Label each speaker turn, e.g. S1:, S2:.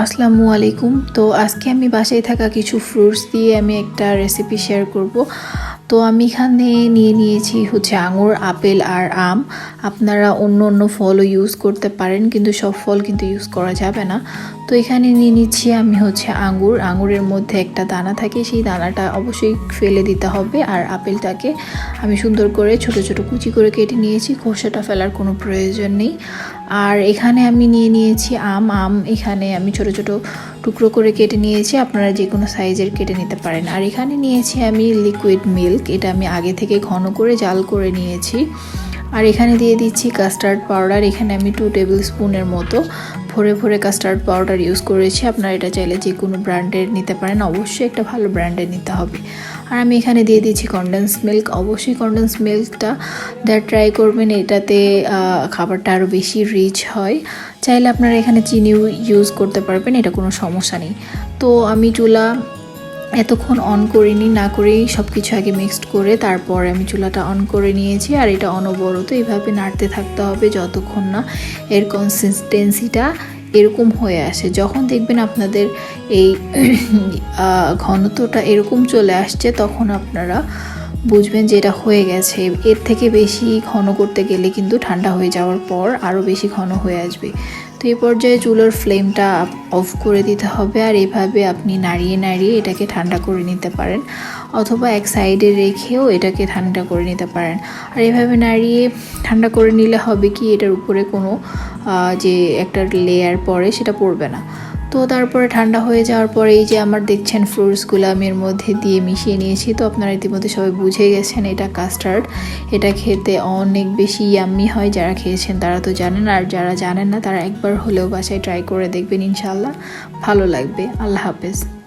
S1: আসসালামু আলাইকুম। তো আজকে আমি বাসায় থাকা কিছু ফ্রুটস দিয়ে আমি একটা রেসিপি শেয়ার করব। তো আমি এখানে নিয়ে নিয়েছি আঙুর, আপেল আর আম। আপনারা অন্য অন্য ফলও ইউজ করতে পারেন, কিন্তু সব ফল কিন্তু ইউজ করা যাবে না। তো এখানে নিয়ে নিচ্ছি আমি আঙুর। আঙুরের মধ্যে একটা দানা থাকে, সেই দানাটা অবশ্যই ফেলে দিতে হবে। আর আপেলটাকে আমি সুন্দর করে ছোট ছোট কুচি করে কেটে নিয়েছি, খোসাটা ফেলার কোনো প্রয়োজন নেই। আর এখানে আমি নিয়ে নিয়েছি আম এখানে আমি ছোট ছোট টুকরো করে কেটে নিয়েছি, আপনারা যে কোনো সাইজের কেটে নিতে পারেন। আর এখানে নিয়েছি আমি লিকুইড মিল্ক, এটা আমি আগে থেকে ঘন করে জাল করে নিয়েছি। আর এখানে দিয়ে দিচ্ছি কাস্টার্ড পাউডার, এখানে আমি 2 টেবিল স্পুনের মতো ভরে ভরে কাস্টার্ড পাউডার ইউজ করেছি। আপনারা এটা চাইলে যে কোনো ব্র্যান্ডের নিতে পারেন, অবশ্যই একটা ভালো ব্র্যান্ডের নিতে হবে। আর আমি এখানে দিয়ে দিচ্ছি কনডেন্স মিল্ক, অবশ্যই কনডেন্স মিল্কটা দেওয়ার ট্রাই করবেন, এটাতে খাবারটা আরও বেশি রিচ হয়। চাইলে আপনারা এখানে চিনিও ইউজ করতে পারবেন, এটা কোনো সমস্যা নেই। তো আমি চুলা এতক্ষণ অন করিনি, না করেই সব কিছু আগে মিক্সড করে তারপর আমি চুলাটা অন করে নিয়েছি। আর এটা অনবরত এইভাবে নাড়তে থাকতে হবে যতক্ষণ না এর কনসিস্টেন্সিটা এরকম হয়ে আসে। যখন দেখবেন আপনাদের এই ঘনত্বটা এরকম চলে আসছে, তখন আপনারা বুঝবেন যে এটা হয়ে গেছে। এর থেকে বেশি ঘন করতে গেলে কিন্তু ঠান্ডা হয়ে যাওয়ার পর আরও বেশি ঘন হয়ে আসবে। তো এই পর্যায়ে চুলার ফ্লেমটা অফ করে দিতে হবে। আর এভাবে আপনি নাড়িয়ে নাড়িয়ে এটাকে ঠান্ডা করে নিতে পারেন, অথবা এক সাইডে রেখেও এটাকে ঠান্ডা করে নিতে পারেন। আর এভাবে নাড়িয়ে ঠান্ডা করে নিলে হবে কি, এটার উপরে কোনো যে একটা লেয়ার পড়ে সেটা পড়বে না। তো তারপরে ঠান্ডা হয়ে যাওয়ার পরে এই যে আমার দেখছেন ফ্রুটসগুলো আমি এর মধ্যে দিয়ে মিশিয়ে নিয়েছি। তো আপনারা ইতিমধ্যে সবাই বুঝে গেছেন এটা কাস্টার্ড। এটা খেতে অনেক বেশি ইয়াম্মি হয়, যারা খেয়েছেন তারা তো জানেন, আর যারা জানেন না তারা একবার হলেও বাসায় ট্রাই করে দেখবেন, ইনশাআল্লাহ ভালো লাগবে। আল্লাহ হাফেজ।